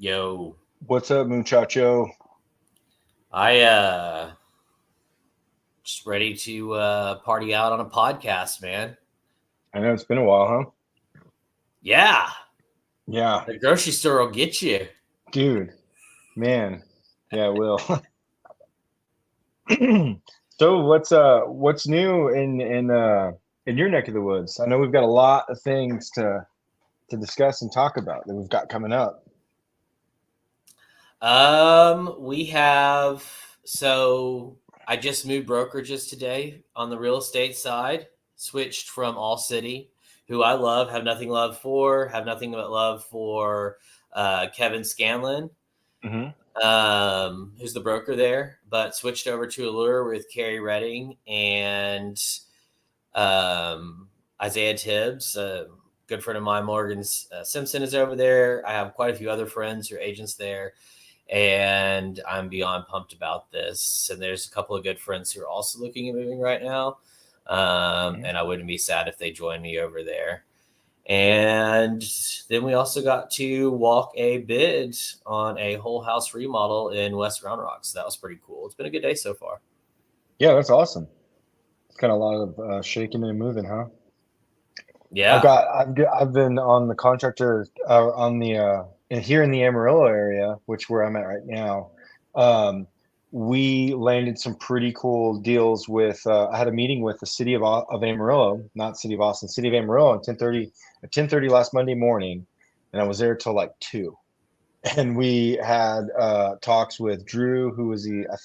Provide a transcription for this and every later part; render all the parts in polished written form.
Yo, What's up, muchacho? I just ready to party out on a podcast, man. I know it's been a while, huh? Yeah, Yeah, the grocery store will get you. dude, man, yeah, it will. So what's new in your neck of the woods? I know we've got a lot of things to discuss and talk about that we've got coming up. We have so I just moved brokerages today on the real estate side. Switched from All City, who I love, have nothing but love for Kevin Scanlon. Hmm. Who's the broker there, but switched over to Allure with Carrie Redding and Isaiah Tibbs. A good friend of mine, Morgan Simpson, is over there. I have quite a few other friends who are agents there, and I'm beyond pumped about this. And there's a couple of good friends who are also looking at moving right now, and I wouldn't be sad if they joined me over there. And then we also got to walk a bid on a whole house remodel in West Round Rock. So that was pretty cool. It's been a good day so far. Yeah, that's awesome. It's got a lot of shaking and moving, huh? Yeah. I've been on the contractor on the here in the Amarillo area, which where I'm at right now. Um, we landed some pretty cool deals with. I had a meeting with the city of Amarillo, not city of Austin, city of Amarillo, at 10:30 last Monday morning, and I was there till like 2. And we had talks with Drew, who is I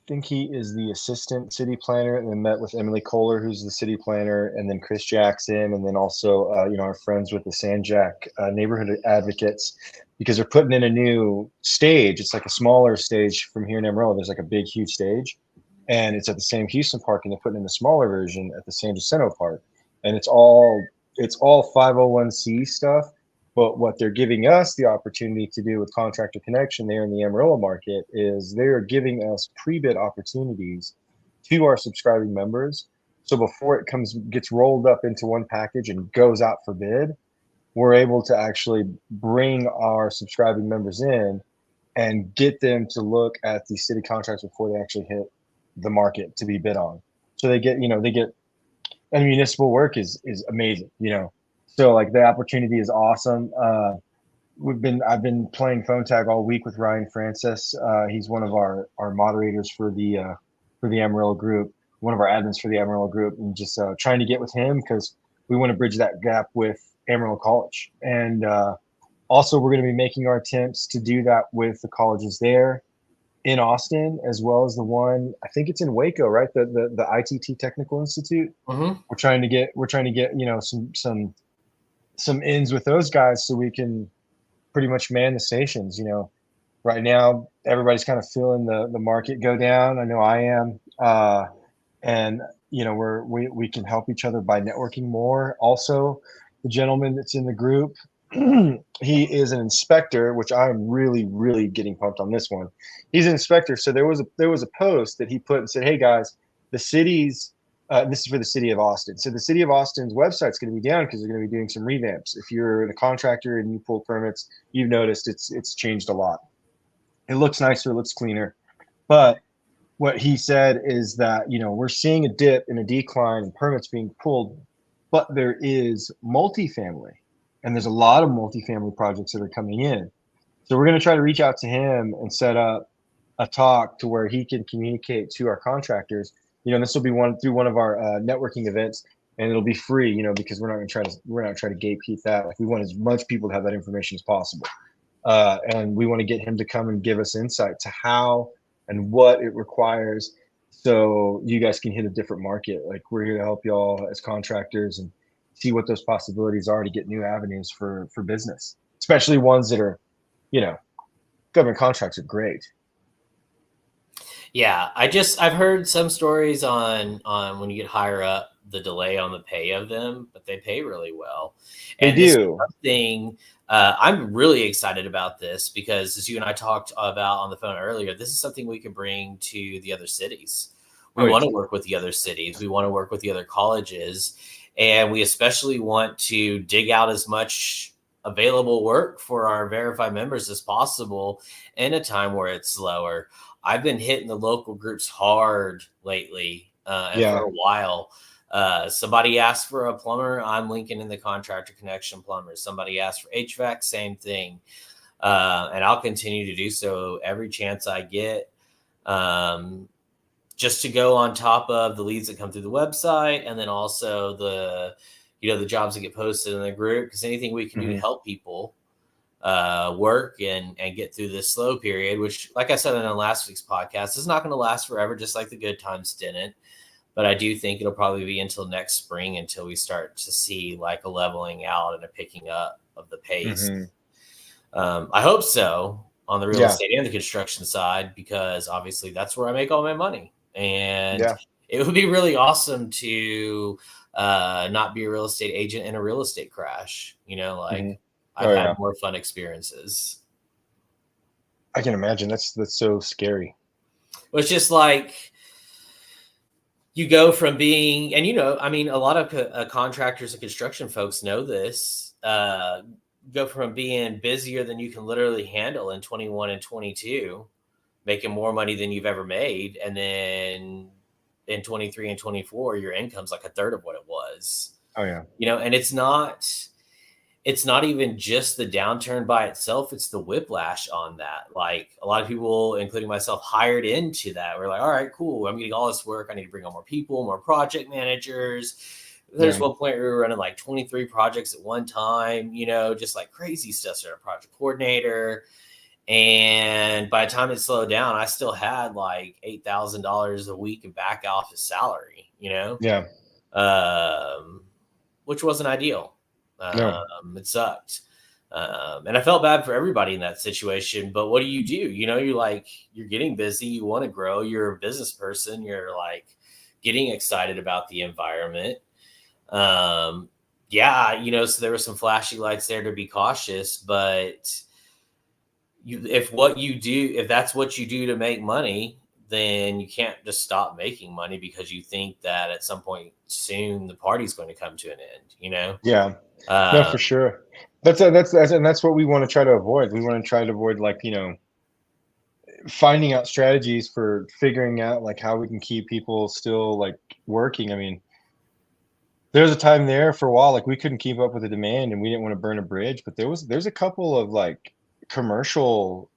think he is the assistant city planner, and then met with Emily Kohler, who's the city planner, and then Chris Jackson, and then also our friends with the Sanjack neighborhood advocates, because they're putting in a new stage. It's like a smaller stage from here in Amarillo. There's like a big, huge stage, and it's at the same Houston Park, and they're putting in a smaller version at the San Jacinto Park, and it's all 501c stuff. But what they're giving us the opportunity to do with Contractor Connection there in the Amarillo market is they're giving us pre-bid opportunities to our subscribing members. So before it gets rolled up into one package and goes out for bid, we're able to actually bring our subscribing members in and get them to look at the city contracts before they actually hit the market to be bid on. So they get and municipal work is amazing. So like the opportunity is awesome. I've been playing phone tag all week with Ryan Francis. He's one of our moderators for the Amarillo group, one of our admins for the Amarillo group, and just trying to get with him because we want to bridge that gap with Amarillo College. And also we're going to be making our attempts to do that with the colleges there in Austin, as well as the one, I think it's in Waco, right? The ITT Technical Institute. Mm-hmm. We're trying to get some ins with those guys so we can pretty much man the stations. Right now everybody's kind of feeling the market go down. I know I am, and we can help each other by networking more. Also, the gentleman that's in the group, he is an inspector, which I'm really, really getting pumped on this one. He's an inspector. So there was a post that he put and said, "Hey guys, the city's this is for the city of Austin. So the city of Austin's website's going to be down because they're going to be doing some revamps. If you're the contractor and you pull permits, you've noticed it's changed a lot. It looks nicer, it looks cleaner. But what he said is that we're seeing a dip and a decline in permits being pulled, but there is multifamily, and there's a lot of multifamily projects that are coming in. So we're going to try to reach out to him and set up a talk to where he can communicate to our contractors. This will be through one of our networking events, and it'll be free. Because we're not trying to gatekeep that. Like, we want as much people to have that information as possible, and we want to get him to come and give us insight to how and what it requires, so you guys can hit a different market. Like, we're here to help y'all as contractors and see what those possibilities are to get new avenues for business, especially ones that are, government contracts are great. Yeah, I've heard some stories on when you get higher up, the delay on the pay of them, but they pay really well. They And this is do. something I'm really excited about this because, as you and I talked about on the phone earlier, this is something we can bring to the other cities. We Oh, want to work with the other cities. We want to work with the other colleges, and we especially want to dig out as much available work for our verified members as possible in a time where it's slower. I've been hitting the local groups hard lately, and for a while. Somebody asked for a plumber, I'm linking in the Contractor Connection plumbers. Somebody asked for HVAC, same thing. And I'll continue to do so every chance I get, just to go on top of the leads that come through the website, and then also the jobs that get posted in the group, because anything we can do to help people work and get through this slow period, which, like I said in last week's podcast, is not going to last forever, just like the good times didn't. But I do think it'll probably be until next spring until we start to see like a leveling out and a picking up of the pace. I hope so on the real estate and the construction side, because obviously that's where I make all my money. And it would be really awesome to not be a real estate agent in a real estate crash. I've had more fun experiences. I can imagine. That's so scary. Well, it's just like you go from being, and a lot of contractors and construction folks know this, go from being busier than you can literally handle in 21 and 22, making more money than you've ever made. And then in 23 and 24, your income's like a third of what it was. Oh yeah. And it's not even just the downturn by itself. It's the whiplash on that. Like a lot of people, including myself, hired into that. We're like, all right, cool. I'm getting all this work. I need to bring on more people, more project managers. There's one point we were running like 23 projects at one time, just like crazy stuff. Started a project coordinator. And by the time it slowed down, I still had like $8,000 a week in back office salary, which wasn't ideal. It sucked. And I felt bad for everybody in that situation, but what do? You're getting busy. You want to grow. You're a business person. You're like getting excited about the environment. So there were some flashy lights there to be cautious, but if that's what you do to make money, then you can't just stop making money because you think that at some point soon the party's going to come to an end, No, for sure. That's what we want to try to avoid. We want to try to avoid finding out strategies for figuring out like how we can keep people still like working. I mean, there's a time there for a while, like we couldn't keep up with the demand and we didn't want to burn a bridge, but there's a couple of like commercial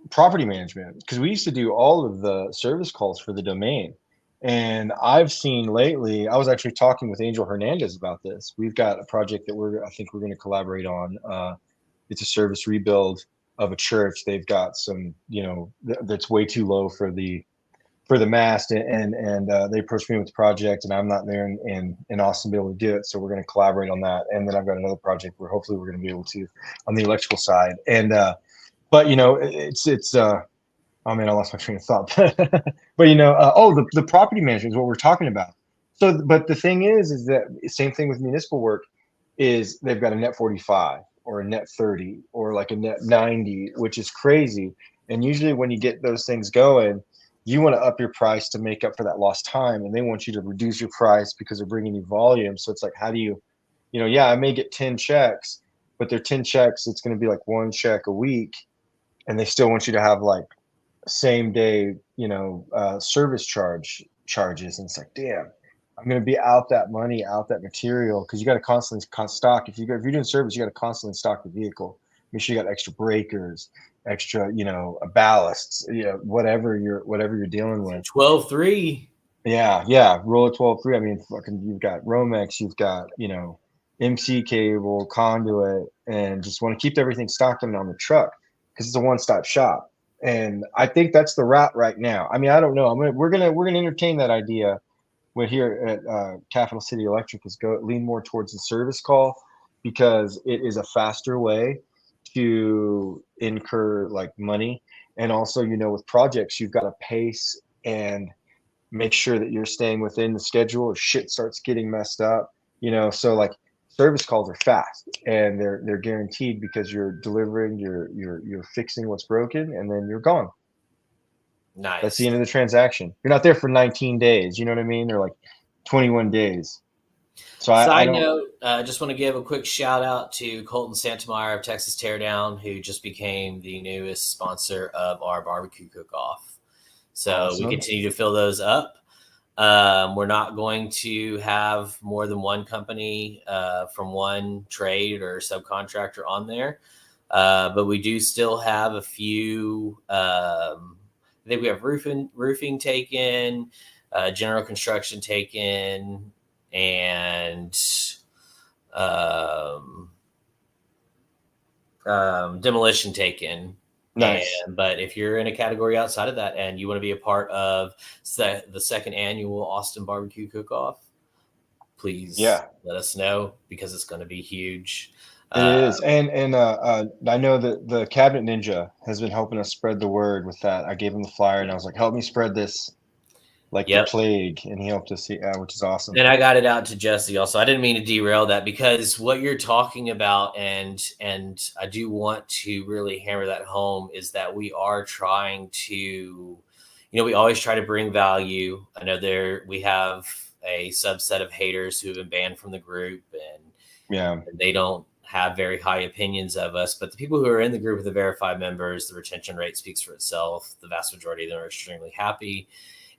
property management, because we used to do all of the service calls for the domain. And I've seen lately, I was actually talking with Angel Hernandez about this. We've got a project that I think we're going to collaborate on. It's a service rebuild of a church. They've got some, that's way too low for the mast, and they approached me with the project, and I'm not there in Austin to be able to do it. So we're going to collaborate on that. And then I've got another project where hopefully we're going to be able to on the electrical side. And, but it's oh man, I lost my train of thought. But the property management is what we're talking about. So, but the thing is that same thing with municipal work is they've got a net 45 or a net 30 or like a net 90, which is crazy. And usually when you get those things going, you want to up your price to make up for that lost time, and they want you to reduce your price because they're bringing you volume. So it's like, how do you, I may get 10 checks, but they're 10 checks. It's going to be like one check a week, and they still want you to have like same day, service charges. And it's like, damn, I'm going to be out that money, out that material, because you got to constantly stock. If you're doing service, you got to constantly stock the vehicle. Make sure you got extra breakers, extra, ballasts, whatever you're dealing with. 12-3. Yeah. Roll a 12-3. I mean, fucking, you've got Romex, you've got, MC cable, conduit, and just want to keep everything stocked on the truck because it's a one-stop shop. And I think that's the route right now. I mean, I don't know. We're gonna entertain that idea. We're here at Capital City Electric is lean more towards the service call, because it is a faster way to incur like money. And also, with projects, you've got to pace and make sure that you're staying within the schedule or shit starts getting messed up, so like service calls are fast and they're guaranteed because you're delivering, you're fixing what's broken, and then you're gone. Nice. That's the end of the transaction. You're not there for 19 days. You know what I mean? Or like 21 days. So I Side don't. note, just want to give a quick shout out to Colton Santameyer of Texas Teardown, who just became the newest sponsor of our barbecue cook-off. So we Awesome. continue to fill those up. We're not going to have more than one company from one trade or subcontractor on there, but we do still have a few. I think we have roofing taken, general construction taken, and um, demolition taken. Nice. But if you're in a category outside of that and you want to be a part of the second annual Austin Barbecue Cook-Off, please Yeah, let us know because it's going to be huge. it Uh, is. And I know that the Cabinet Ninja has been helping us spread the word with that. I gave him the flyer and I was like, help me spread this like the yep. plague, and he helped us see, which is awesome. And I got it out to Jesse also. I didn't mean to derail that because what you're talking about, and I do want to really hammer that home, is that we are trying to, we always try to bring value. I know we have a subset of haters who have been banned from the group, and Yeah, they don't have very high opinions of us. But the people who are in the group of the verified members, the retention rate speaks for itself. The vast majority of them are extremely happy.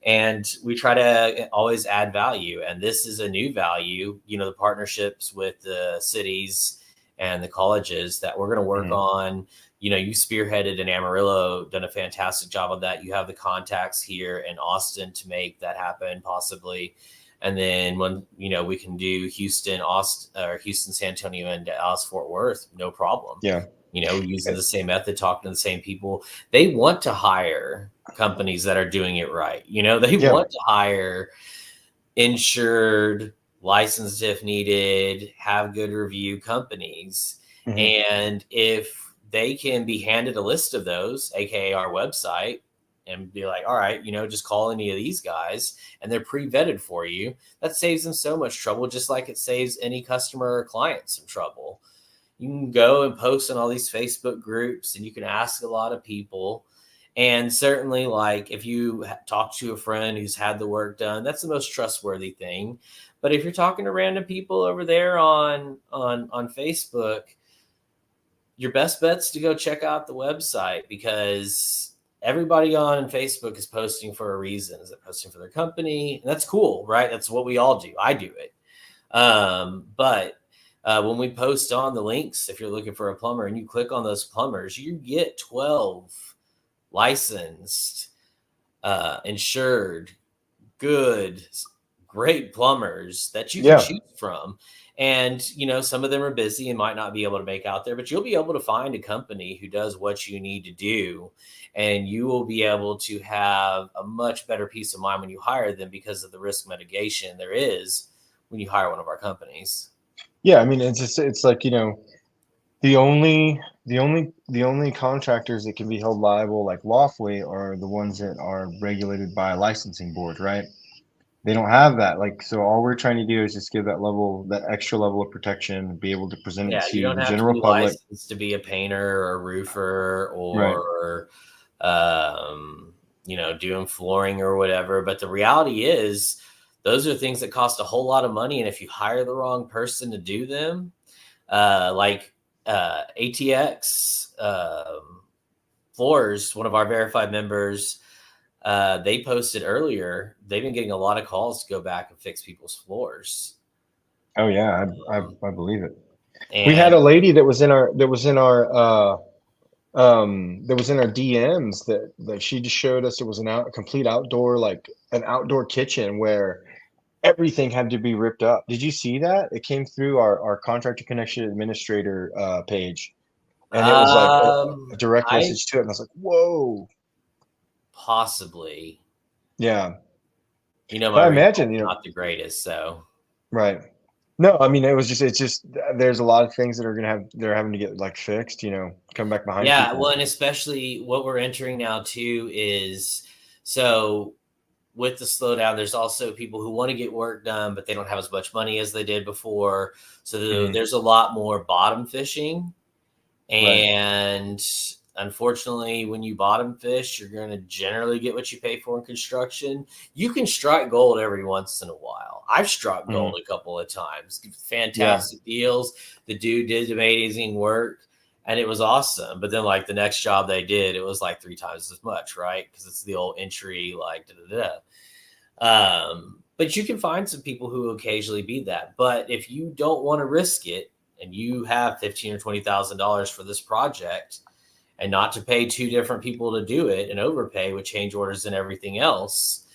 And we try to always add value. And this is a new value, the partnerships with the cities and the colleges that we're going to work mhm. on. You spearheaded in Amarillo, done a fantastic job of that. You have the contacts here in Austin to make that happen, possibly. And then when, we can do Houston, Austin, or Houston, San Antonio, and Dallas, Fort Worth, no problem. Yeah, Using the same method, talking to the same people. They want to hire companies that are doing it right. They yeah, want to hire insured, licensed if needed, have good review companies. mhm. And if they can be handed a list of those, aka our website, and be like, all right, just call any of these guys and they're pre-vetted for you, that saves them so much trouble, just like it saves any customer or client some trouble. You can go and post in all these Facebook groups and you can ask a lot of people. And certainly, like, if you talk to a friend who's had the work done, that's the most trustworthy thing. But if you're talking to random people over there on Facebook, your best bet's to go check out the website, because everybody on Facebook is posting for a reason. Is it posting for their company? And that's cool, right? That's what we all do. I do it. But when we post on the links, if you're looking for a plumber and you click on those plumbers, you get 12 licensed, insured, good, great plumbers that you can Yeah, choose from. And, some of them are busy and might not be able to make out there, but you'll be able to find a company who does what you need to do. And you will be able to have a much better peace of mind when you hire them because of the risk mitigation there is when you hire one of our companies. yeah. I mean, it's like the only contractors that can be held liable like lawfully are the ones that are regulated by a licensing board, right? They don't have that. Like, so all we're trying to do is just give that extra level of protection, be able to present it Yeah, you to don't the have to general be public. licensed to be a painter or a roofer Right. or, doing flooring or whatever. But the reality is, those are things that cost a whole lot of money. And if you hire the wrong person to do them, like ATX Floors, one of our verified members, they posted earlier, they've been getting a lot of calls to go back and fix people's floors. Oh yeah, Um, I believe it. We had and a lady that was in our DMs that she just showed us. It was a complete outdoor, like an outdoor kitchen where everything had to be ripped up. Did you see that? It came through our Contractor Connection administrator page, and it was like a direct I message to it, and I was like, whoa. possibly, Yeah, my but I recall's imagine, not the greatest. So, right. No, I mean, it's just there's a lot of things that they're having to get like fixed, come back behind yeah. people. Well, and especially what we're entering now, too, is so with the slowdown, there's also people who want to get work done, but they don't have as much money as they did before. So Mhm. there's a lot more bottom fishing. Right. And unfortunately, when you bottom fish, you're going to generally get what you pay for in construction. You can strike gold every once in a while. I've struck gold a couple of times. Fantastic deals. The dude did amazing work, and it was awesome. But then, like, the next job they did, it was like 3 times as much, right? Because it's the old entry, like, but you can find some people who will occasionally be that. But if you don't want to risk it, and you have $15,000 or $20,000 for this project, and not to pay 2 different people to do it and overpay with change orders and everything else,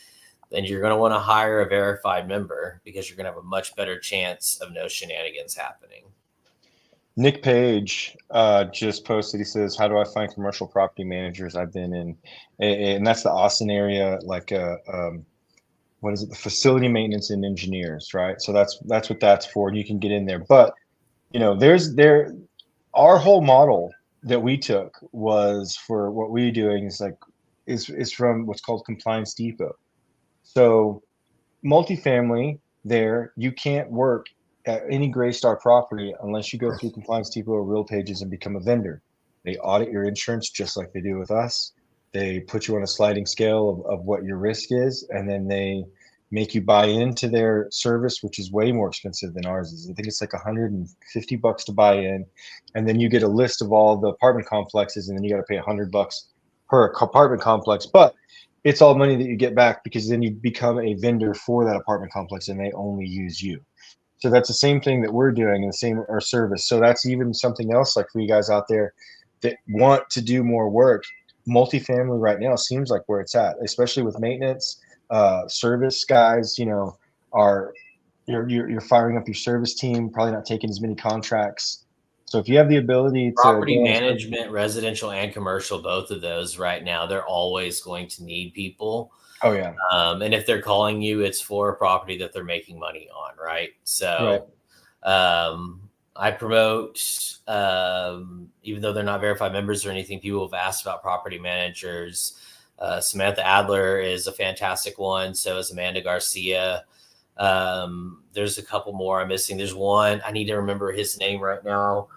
then you're going to want to hire a verified member, because you're going to have a much better chance of no shenanigans happening. Nick Page just posted, he says, how do I find commercial property managers? I've been in, and that's the Austin area, like what is it? The facility maintenance and engineers, right? So that's what that's for. And you can get in there. But, you know, our whole model that we took was for what we're doing is from what's called Compliance Depot. So multifamily there, you can't work at any Greystar property unless you go through Compliance Depot or Real Pages and become a vendor. They audit your insurance just like they do with us. They put you on a sliding scale of what your risk is, and then they make you buy into their service, which is way more expensive than ours is. I think it's like $150 to buy in, and then you get a list of all the apartment complexes, and then you got to pay $100 per apartment complex. But it's all money that you get back, because then you become a vendor for that apartment complex, and they only use you. So that's the same thing that we're doing, and the same our service. So that's even something else, like for you guys out there that want to do more work. Multifamily right now seems like where it's at, especially with maintenance. Service guys, you know, you're firing up your service team, probably not taking as many contracts. So if you have the ability to property management, residential and commercial, both of those right now, they're always going to need people. Oh yeah. And if they're calling you, it's for a property that they're making money on, right? So I promote, even though they're not verified members or anything, people have asked about property managers. Samantha Adler is a fantastic one. So is Amanda Garcia. There's a couple more I'm missing. There's one, I need to remember his name right now,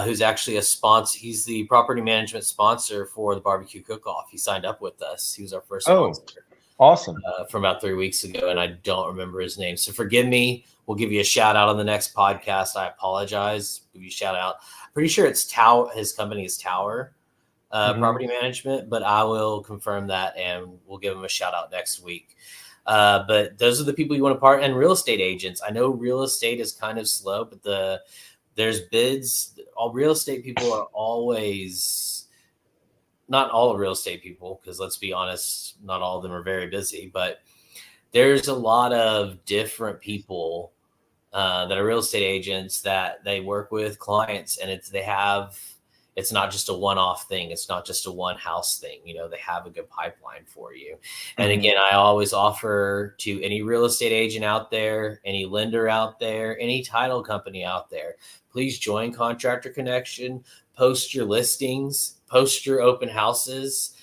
who's actually a sponsor. He's the property management sponsor for the barbecue cook-off. He signed up with us. He was our first sponsor. Awesome. From about 3 weeks ago, and I don't remember his name. So forgive me. We'll give you a shout out on the next podcast. I apologize. Give you a shout out. Pretty sure it's Tower. His company is Tower Property Management, but I will confirm that, and we'll give him a shout out next week. But those are the people you want to partner. And real estate agents. I know real estate is kind of slow, but there's bids. All real estate people are always. Not all real estate people, because let's be honest, not all of them are very busy, but there's a lot of different people that are real estate agents that they work with clients, and it's not just a one-off thing. It's not just a one house thing. You know, they have a good pipeline for you. And again, I always offer to any real estate agent out there, any lender out there, any title company out there, please join Contractor Connection, post your listings, post your open houses.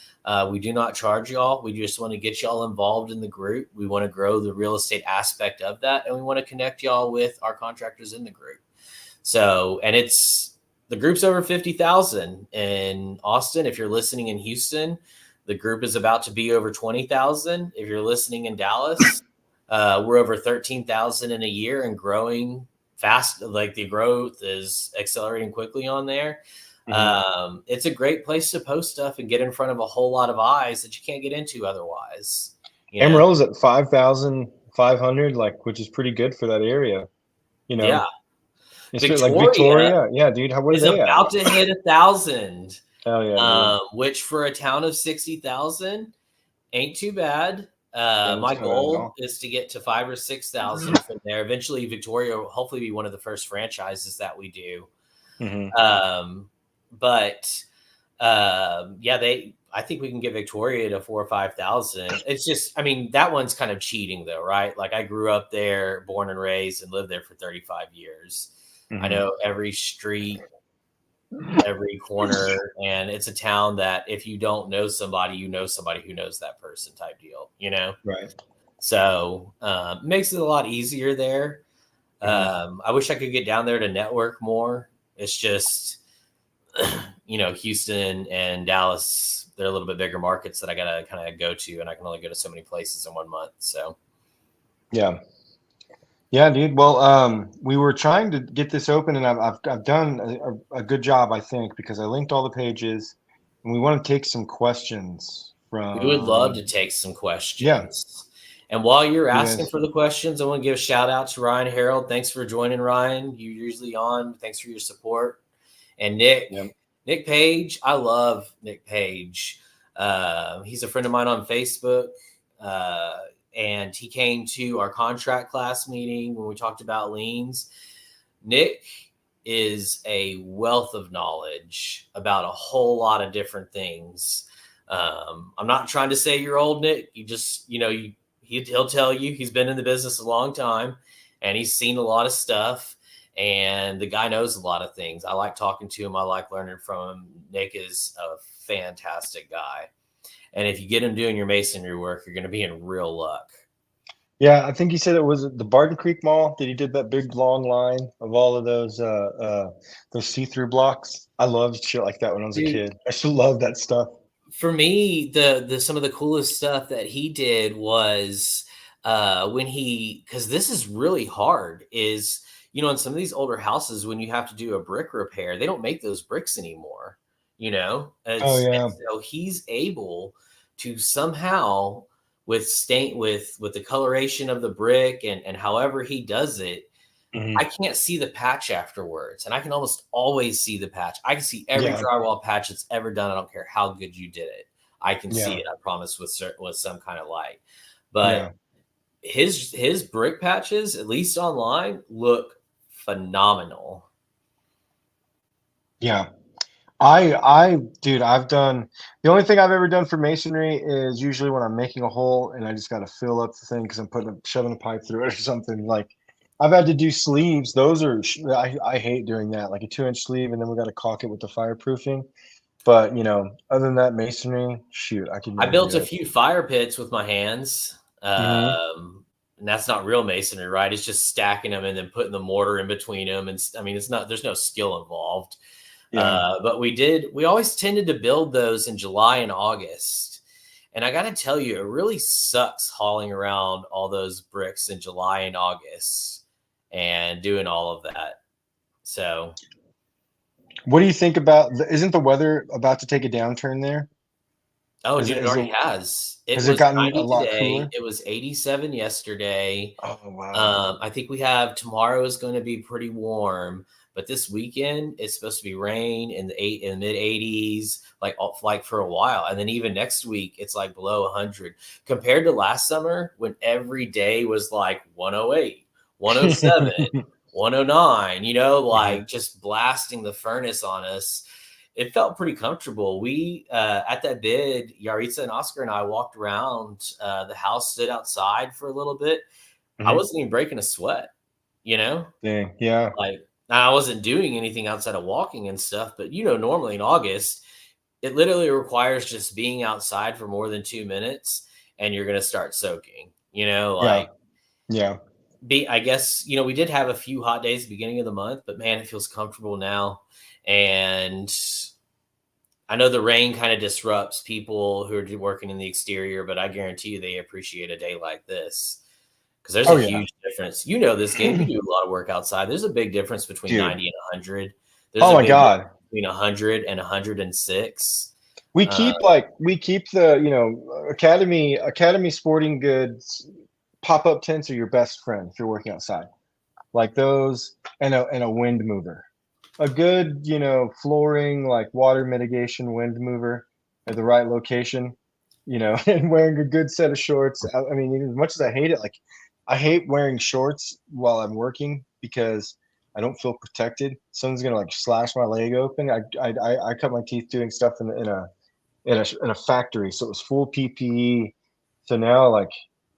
We do not charge y'all. We just want to get y'all involved in the group. We want to grow the real estate aspect of that, and we want to connect y'all with our contractors in the group. So, and the group's over 50,000 in Austin. If you're listening in Houston, the group is about to be over 20,000. If you're listening in Dallas, we're over 13,000 in a year and growing fast. Like, the growth is accelerating quickly on there. It's a great place to post stuff and get in front of a whole lot of eyes that you can't get into otherwise. Amarillo's at 5,500, which is pretty good for that area. You know, yeah. Victoria, yeah, dude. What are they about to hit 1,000? Hell yeah, which for a town of 60,000 ain't too bad. My goal is to get to 5,000 or 6,000 from there. Eventually, Victoria will hopefully be one of the first franchises that we do. I think we can get Victoria to 4,000 or 5,000. It's just, I mean, that one's kind of cheating though, right? Like, I grew up there, born and raised, and lived there for 35 years. I know every street, every corner, and it's a town that if you don't know somebody, you know somebody who knows that person type deal, you know? Right. So makes it a lot easier there. I wish I could get down there to network more. It's just, Houston and Dallas, they're a little bit bigger markets that I got to kind of go to, and I can only go to so many places in 1 month. So, Yeah. Yeah, dude. Well, we were trying to get this open, and I've done a good job, I think, because I linked all the pages, and we want to take some questions we would love to from. take some Yeah, questions. And while you're asking yes. for the questions, I want to give a shout out to Ryan Harold. Thanks for joining, Ryan. You're usually on. Thanks for your support. And Yeah. Nick Page. I love Nick Page. He's a friend of mine on Facebook. Uh, and he came to our contract class meeting when we talked about liens. Nick is a wealth of knowledge about a whole lot of different things. I'm not trying to say you're old, Nick. You just, he'll tell you he's been in the business a long time and he's seen a lot of stuff. And the guy knows a lot of things. I like talking to him. I like learning from him. Nick is a fantastic guy. And if you get him doing your masonry work, you're going to be in real luck. Yeah, I think he said it was the Barton Creek Mall that he did that big long line of all of those see-through blocks. I loved shit like that when I was a Dude, kid. I still love that stuff. for me, the some of the coolest stuff that he did was when because this is really hard, is in some of these older houses, when you have to do a brick repair, they don't make those bricks anymore. Oh And yeah. so he's able to somehow, with with the coloration of the brick, and however he does it, Mhm. I can't see the patch afterwards, and I can almost always see the patch. I can see every Yeah. drywall patch that's ever done. I don't care how good you did it. I can see Yeah. it. I promise, with some kind of light. But Yeah. his brick patches, at least online, look phenomenal. Yeah. Dude, I've done the only thing I've ever done for masonry is usually when I'm making a hole and I just got to fill up the thing because I'm shoving a pipe through it or something. Like I've had to do sleeves. Those are, I hate doing that, like a 2-inch sleeve, and then we got to caulk it with the fireproofing. But other than that, masonry, shoot, I could I never built do a it. few fire pits with my hands. Hmm. And that's not real masonry, right? It's just stacking them and then putting the mortar in between them. And I mean, there's no skill involved. Yeah. But we always tended to build those in July and August. And I got to tell you, it really sucks hauling around all those bricks in July and August and doing all of that. So, What do you think about? Isn't the weather about to take a downturn there? oh, Is dude, it, it is already it has. It has it was gotten a 90 lot today. cooler? It was 87 yesterday. Oh wow. I think we have tomorrow is going to be pretty warm, but this weekend it's supposed to be rain in the mid 80s, like for a while, and then even next week it's like below 100 compared to last summer when every day was like 108, 107, 109. Mhm. Like just blasting the furnace on us. It felt pretty comfortable. We at that bid, Yaritza and Oscar and I walked around the house, stood outside for a little bit. I Mhm. wasn't even breaking a sweat, you know? Dang. Yeah. Like, I wasn't doing anything outside of walking and stuff, but normally in August, it literally requires just being outside for more than 2 minutes and you're going to start soaking, Yeah. like Yeah. I guess, we did have a few hot days at the beginning of the month, but man, it feels comfortable now. And I know the rain kind of disrupts people who are working in the exterior, but I guarantee you they appreciate a day like this. Because there's a Oh yeah. huge difference. This game. You do a lot of work outside. There's a big difference between Dude. 90 and 100. There's Oh a my big difference God. between 100 and 106. We keep the, Academy Sporting Goods pop-up tents are your best friend if you're working outside. Like those and a wind mover. A good, flooring, like water mitigation wind mover at the right location, and wearing a good set of shorts. I mean, as much as I hate it, like I hate wearing shorts while I'm working because I don't feel protected. Someone's gonna like slash my leg open. I cut my teeth doing stuff in a factory, so it was full PPE. So now, like,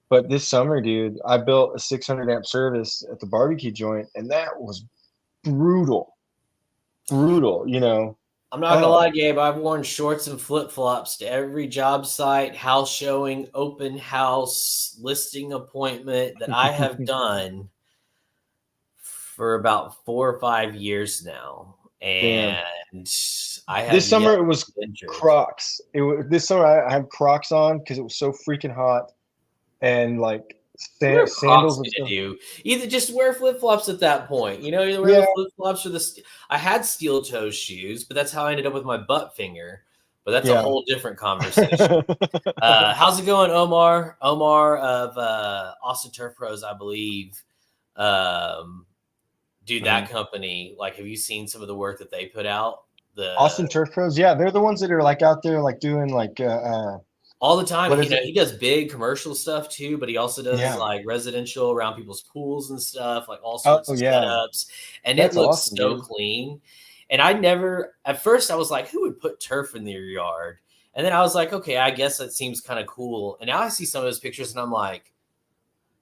but this summer, dude, I built a 600 amp service at the barbecue joint, and that was brutal, brutal. I'm not gonna lie, Oh, Gabe. I've worn shorts and flip flops to every job site, house showing, open house, listing appointment that I have done for about 4 or 5 years now. Damn. and I have This summer yet it to was be injured. Crocs. This summer I had Crocs on because it was so freaking hot, and like What are Crocs sandals and gonna stuff. do? Either just wear flip flops at that point, either wear Yeah, the flip flops or I had steel toe shoes, but that's how I ended up with my butt finger. But that's a yeah. whole different conversation. How's it going, Omar? Omar of Austin Turf Pros, I believe. Um, Dude, that company, like, have you seen some of the work that they put out? Austin Turf Pros. Yeah, they're the ones that are like out there like doing like All the time. what is it? He does big commercial stuff too, but he also does Yeah. like residential around people's pools and stuff, like all sorts Oh of yeah. setups. And it That's looks awesome, so dude. clean. And at first I was like, who would put turf in their yard? And then I was like, okay, I guess that seems kind of cool. And now I see some of those pictures and I'm like,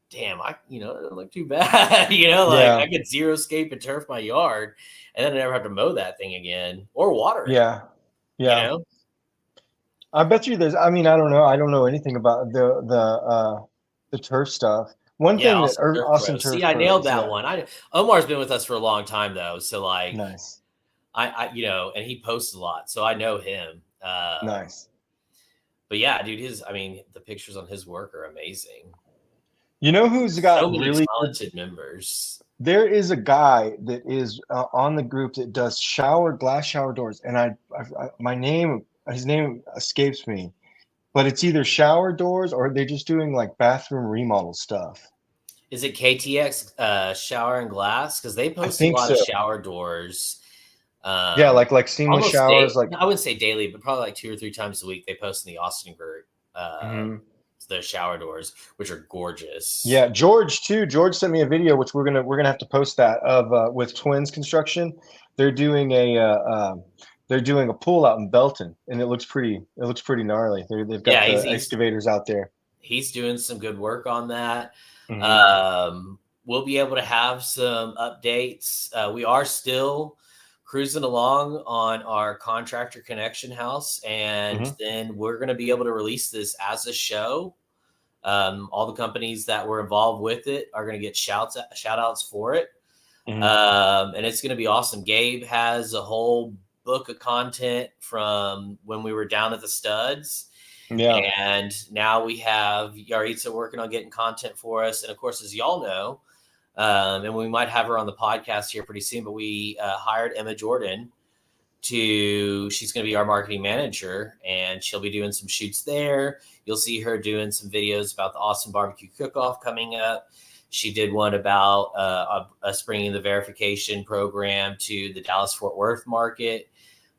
damn, it doesn't look too bad. Like Yeah. I could zero scape and turf my yard and then I never have to mow that thing again or water it, Yeah. you Yeah. know? I bet you there's, I mean, I don't know. I don't know anything about the turf stuff. One Yeah, thing that Austin Turf Austin Pros. See, Turf I nailed Pros, that yeah. one. Omar's been with us for a long time though, so like Nice. and he posts a lot, so I know him. Nice. But yeah, dude, the pictures on his work are amazing. You know who's So got many really good? talented members. There is a guy that is on the group that does glass shower doors, and his name escapes me, but it's either shower doors or they're just doing like bathroom remodel stuff. Is it KTX Shower and Glass? Because they I post a think lot of so. shower doors. Yeah, like seamless Almost showers, like. I wouldn't say daily, but probably like 2 or 3 times a week. They post in the Austin group. Mhm. The shower doors, which are gorgeous. Yeah, George too. George sent me a video, which we're gonna have to post that of with Twins Construction. They're doing a they're doing a pool out in Belton, and it looks pretty gnarly. They've got Yeah, the excavators out there. he's doing some good work on that. Hmm. We'll be able to have some updates. We are still cruising along on our contractor connection house, and Hmm. then we're going to be able to release this as a show. All the companies that were involved with it are going to get shout outs for it. Hmm. And it's going to be awesome. Gabe has a whole book of content from when we were down at the studs. Yeah, And now we have Yaritza working on getting content for us. And of course, as y'all know, and we might have her on the podcast here pretty soon, but we hired Emma Jordan she's going to be our marketing manager, and she'll be doing some shoots there. You'll see her doing some videos about the Austin Barbecue Cook-Off coming up. She did one about us bringing the verification program to the Dallas-Fort Worth market.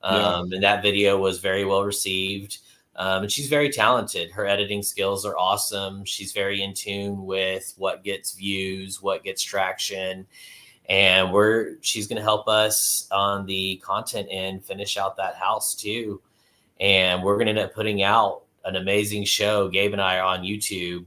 yeah, And that video was very well received. And she's very talented. Her editing skills are awesome. She's very in tune with what gets views, what gets traction. And she's going to help us on the content end finish out that house too. And we're going to end up putting out an amazing show. Gabe and I are on YouTube.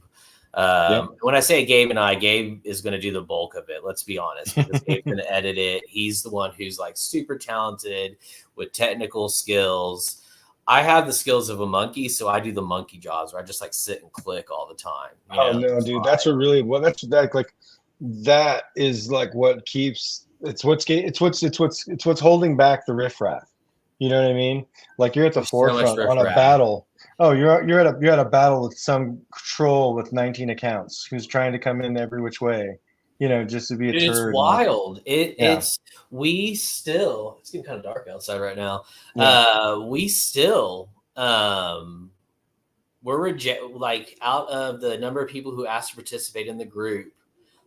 yeah. When I say Gabe and I, Gabe is going to do the bulk of it. Let's be honest, because Gabe's going to edit it. He's the one who's like super talented with technical skills. I have the skills of a monkey, so I do the monkey jobs where I just like sit and click all the time. Oh no, dude, that's what really that's that like that is like what keeps it's what's holding back the riffraff. You know what I mean? Like you're at the There's so much forefront on a riffraff. battle. Oh, you're at a battle with some troll with 19 accounts who's trying to come in every which way, just to be a Dude, it's turd. wild. Yeah, It's getting kind of dark outside right now. yeah, We still we're like out of the number of people who asked to participate in the group,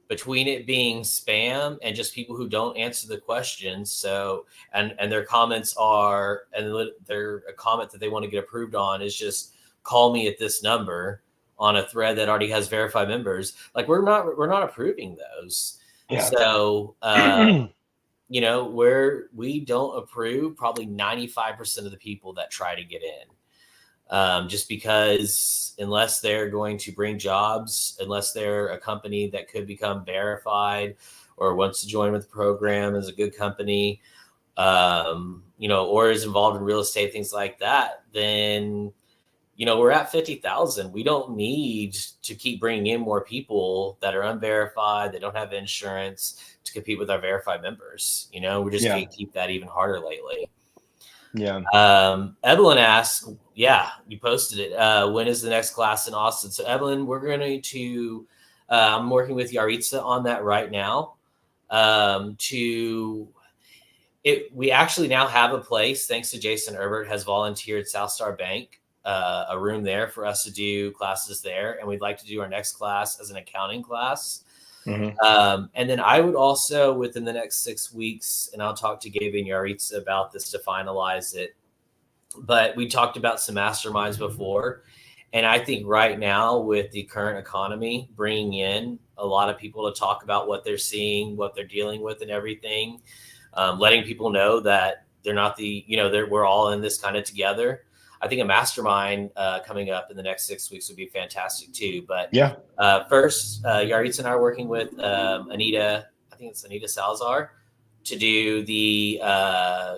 between it being spam and just people who don't answer the questions. So, and their comments are, and their a comment that they want to get approved on is just call me at this number on a thread that already has verified members. Like we're not approving those. yeah. So, we don't approve probably 95% of the people that try to get in. Just because unless they're going to bring jobs, unless they're a company that could become verified or wants to join with the program as a good company, or is involved in real estate, things like that, then we're at 50,000. We don't need to keep bringing in more people that are unverified, that don't have insurance to compete with our verified members. We just can't keep that even harder lately. Yeah. Evelyn asks, you posted it. When is the next class in Austin? So Evelyn, we're going to, I'm working with Yaritza on that right now. We actually now have a place, thanks to Jason Herbert, has volunteered South Star Bank, a room there for us to do classes there. And we'd like to do our next class as an accounting class. Mm-hmm. And then I would also, within the next 6 weeks, and I'll talk to Gabe and Yaritza about this to finalize it, but we talked about some masterminds before. And I think right now with the current economy, bringing in a lot of people to talk about what they're seeing, what they're dealing with and everything, letting people know that they're not we're all in this kind of together. I think a mastermind coming up in the next 6 weeks would be fantastic too. But first, Yaritza and I are working with Anita, I think it's Anita Salazar, to do the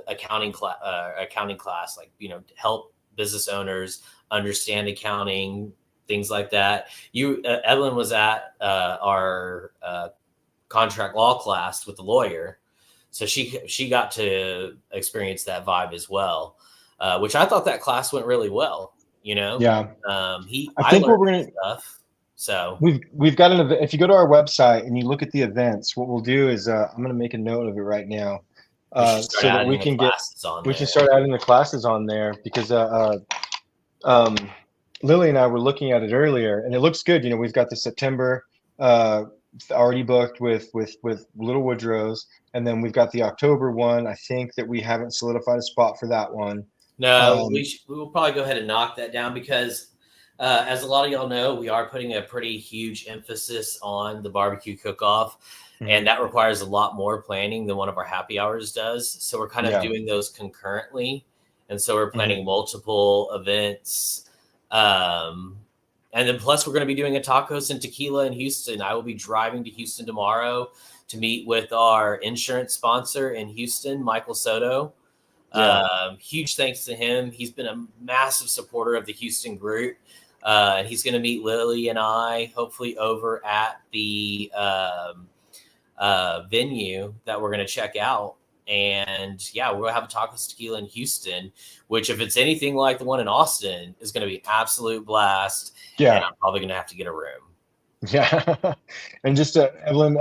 accounting class, like, help business owners understand accounting, things like that. Evelyn was at our contract law class with the lawyer. So she got to experience that vibe as well, which I thought that class went really well. Yeah. I think what we're gonna stuff. So we've got an event. If you go to our website and you look at the events, what we'll do is I'm going to make a note of it right now, so that we can start adding the classes on there, because Lily and I were looking at it earlier, and it looks good. We've got the September already booked with Little Woodrow's, and then we've got the October one. I think that we haven't solidified a spot for that one. No, we will probably go ahead and knock that down, because as a lot of y'all know, we are putting a pretty huge emphasis on the barbecue cook-off, and that requires a lot more planning than one of our happy hours does. So we're kind of doing those concurrently, and so we're planning multiple events. And then plus we're going to be doing a tacos and tequila in Houston. I will be driving to Houston tomorrow to meet with our insurance sponsor in Houston, Michael Soto. Huge thanks to him. He's been a massive supporter of the Houston group. And he's going to meet Lily and I, hopefully over at the venue that we're going to check out. And we're going to have a tacos tequila in Houston, which, if it's anything like the one in Austin, is going to be absolute blast. Yeah. And I'm probably going to have to get a room. Yeah. And just Evelyn,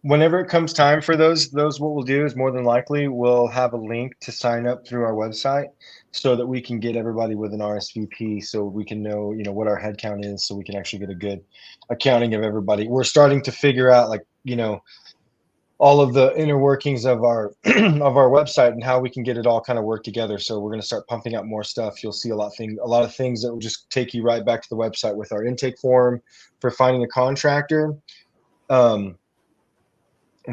whenever it comes time for those, what we'll do is more than likely we'll have a link to sign up through our website, so that we can get everybody with an RSVP, so we can know, what our head count is, so we can actually get a good accounting of everybody. We're starting to figure out, like, all of the inner workings of our of our website and how we can get it all kind of work together. So we're going to start pumping out more stuff. You'll see a lot of things that will just take you right back to the website, with our intake form for finding a contractor. And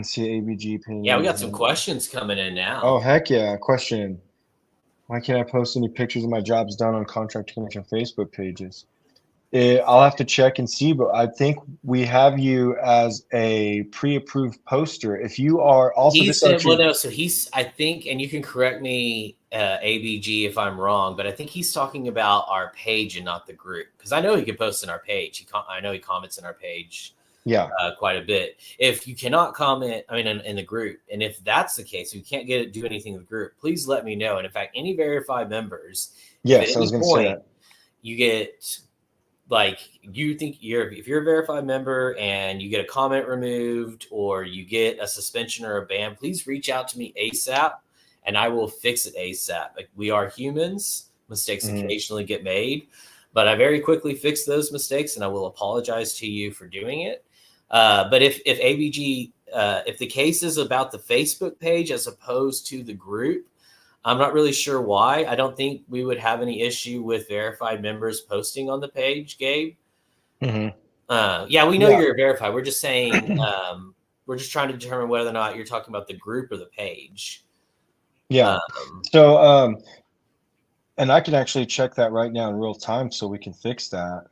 see ABG paying. Yeah, we got some questions coming in now. Oh, heck yeah. Question: why can't I post any pictures of my jobs done on Contractor Connection Facebook pages? I'll have to check and see, but I think we have you as a pre-approved poster. If you are also, I think, and you can correct me, ABG, if I'm wrong, but I think he's talking about our page and not the group, because I know he can post in our page. I know he comments in our page. Quite a bit. If you cannot comment, in the group, and if that's the case, you can't do anything in the group, please let me know. And in fact, any verified members, yes, I was going to say that, you get, like, if you're a verified member and you get a comment removed, or you get a suspension or a ban, please reach out to me ASAP, and I will fix it ASAP. Like, we are humans. Mistakes occasionally get made, but I very quickly fix those mistakes, and I will apologize to you for doing it. But if ABG, if the case is about the Facebook page as opposed to the group, I'm not really sure why. I don't think we would have any issue with verified members posting on the page, Gabe. We know you're verified. We're just saying, we're just trying to determine whether or not you're talking about the group or the page. And I can actually check that right now in real time, so we can fix that.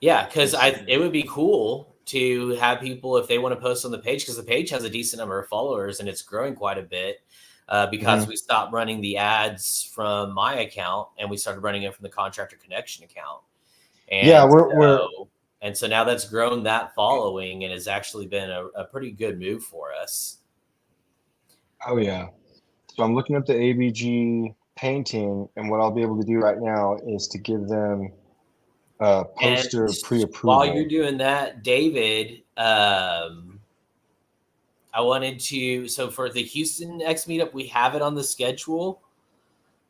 Yeah, because it would be cool to have people, if they want to post on the page, because the page has a decent number of followers and it's growing quite a bit. because we stopped running the ads from my account and we started running it from the Contractor Connection account. And yeah, we're and so now that's grown that following and has actually been a pretty good move for us. oh yeah. So I'm looking up the ABG painting, and what I'll be able to do right now is to give them a poster And while you're pre-approval. doing that, David, I wanted to, so for the Houston X meetup, we have it on the schedule.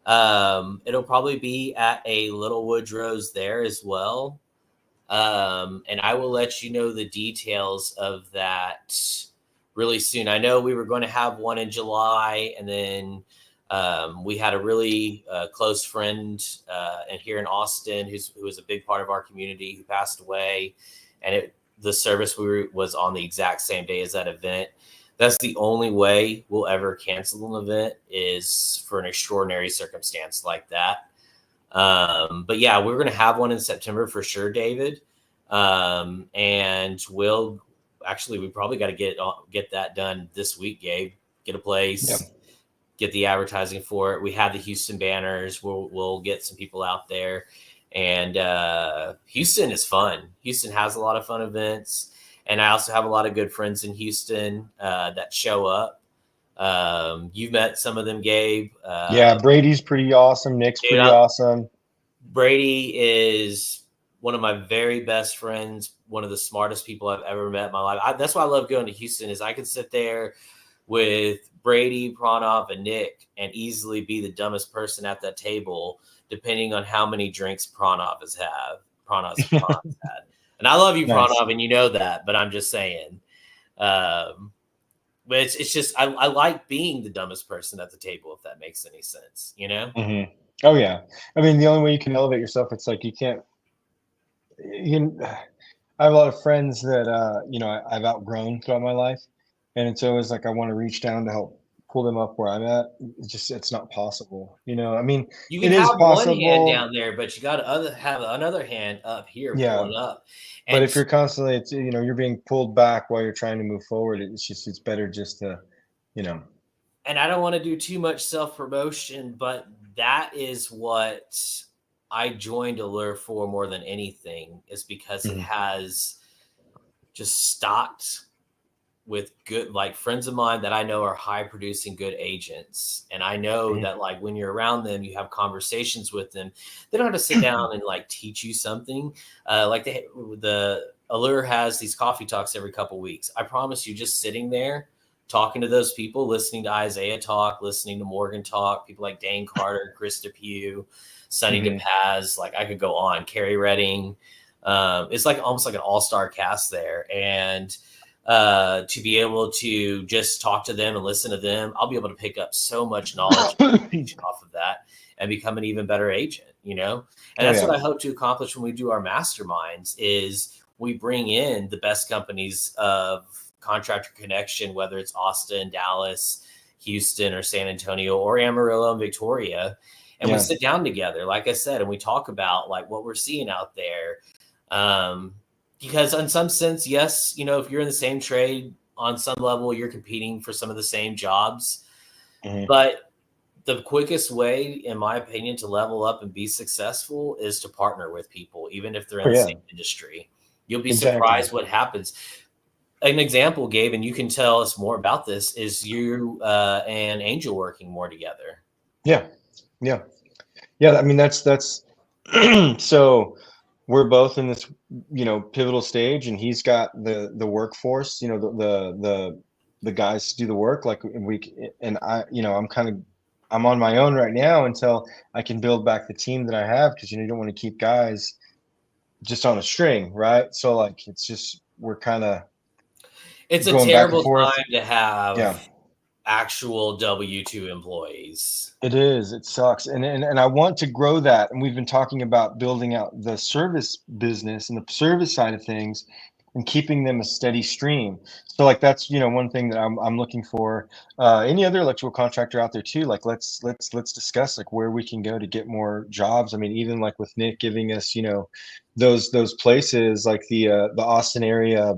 It'll probably be at a Little Woodrow's there as well. And I will let you know the details of that really soon. I know we were going to have one in July, and then we had a really close friend and here in Austin who was a big part of our community who passed away, and the service was on the exact same day as that event. That's the only way we'll ever cancel an event, is for an extraordinary circumstance like that. But yeah, we're going to have one in September for sure, David. And we probably got to get that done this week, Gabe. Get a place, get the advertising for it. We have the Houston banners. We'll get some people out there, and Houston is fun. Houston has a lot of fun events, and I also have a lot of good friends in Houston that show up. You've met some of them, Gabe. Yeah, Brady's pretty awesome. Nick's pretty awesome. Brady is one of my very best friends, one of the smartest people I've ever met in my life. That's why I love going to Houston, is I can sit there with Brady, Pranav, and Nick and easily be the dumbest person at that table, depending on how many drinks Pranav's had. And I love you, Nice. Pranav, and you know that, but I'm just saying. But it's just, I like being the dumbest person at the table, if that makes any sense, you know? Mm-hmm. Oh yeah. I mean, the only way you can elevate yourself, it's like I have a lot of friends that I've outgrown throughout my life, and it's always like I want to reach down to help pull them up where I'm at. It's not possible. I mean, You it can is have one hand possible. down there, but you got to have another hand up here Yeah. pulling up. But if you're constantly, you're being pulled back while you're trying to move forward, it's better just to, And I don't want to do too much self-promotion, but that is what I joined Allure for more than anything, is because it has just stocked with good, like, friends of mine that I know are high producing good agents. And I know that, like, when you're around them, you have conversations with them. They don't have to sit down and like teach you something. Like the Allure has these coffee talks every couple weeks. I promise you, just sitting there talking to those people, listening to Isaiah talk, listening to Morgan talk, people like Dane Carter, Chris DePue, Sonny DePaz, like I could go on, Carrie Redding. It's like almost like an all-star cast there. And to be able to just talk to them and listen to them, I'll be able to pick up so much knowledge off of that and become an even better agent, And that's what I hope to accomplish when we do our masterminds, is we bring in the best companies of Contractor Connection, whether it's Austin, Dallas, Houston, or San Antonio, or Amarillo and Victoria. And we sit down together, like I said, and we talk about like what we're seeing out there. Because in some sense, yes, if you're in the same trade, on some level, you're competing for some of the same jobs. But the quickest way, in my opinion, to level up and be successful is to partner with people, even if they're in the same industry. You'll be surprised what happens. An example, Gabe, and you can tell us more about this, is you and Angel working more together. Yeah. I mean, that's so we're both in this, pivotal stage, and he's got the workforce, the guys to do the work. Like I'm on my own right now until I can build back the team that I have, because you don't want to keep guys just on a string, right? So like it's just it's a terrible time to have actual W-2 employees. It is. It sucks. And I want to grow that. And we've been talking about building out the service business and the service side of things and keeping them a steady stream. So like that's, one thing that I'm looking for. Any other electrical contractor out there too, like let's discuss like where we can go to get more jobs. I mean, even like with Nick giving us, those places like the Austin area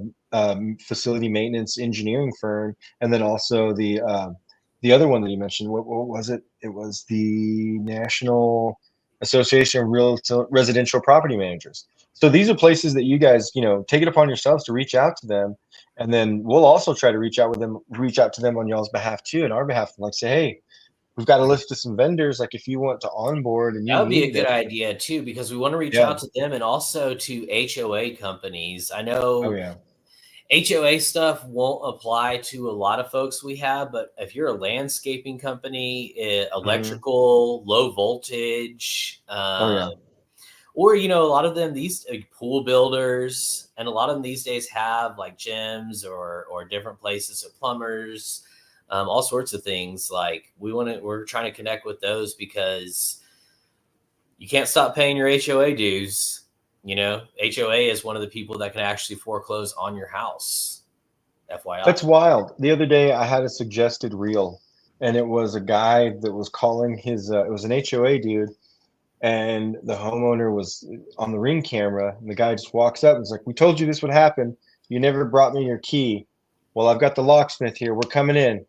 facility maintenance engineering firm, and then also the the other one that you mentioned. What was it? It was the National Association of Residential Property Managers. So these are places that you guys, take it upon yourselves to reach out to them, and then we'll also try to reach out to them on y'all's behalf too, and our behalf, and like say, hey, we've got a list of some vendors. Like if you want to onboard and you That would be a need good them, idea too, because we want to reach yeah. out to them and also to HOA companies. I Oh know yeah. HOA stuff won't apply to a lot of folks we have, but if you're a landscaping company, Hmm. electrical, low voltage, Oh yeah. or a lot of them these pool builders, and a lot of them these days have like gyms or different places, so plumbers, all sorts of things. Like we're trying to connect with those because you can't stop paying your HOA dues. HOA is one of the people that can actually foreclose on your house. That's FYI. wild. The other day I had a suggested reel, and it was a guy that was calling his it was an HOA dude, and the homeowner was on the Ring camera, and the guy just walks up and is like, "We told you this would happen. You never brought me your key. Well, I've got the locksmith here. We're coming in."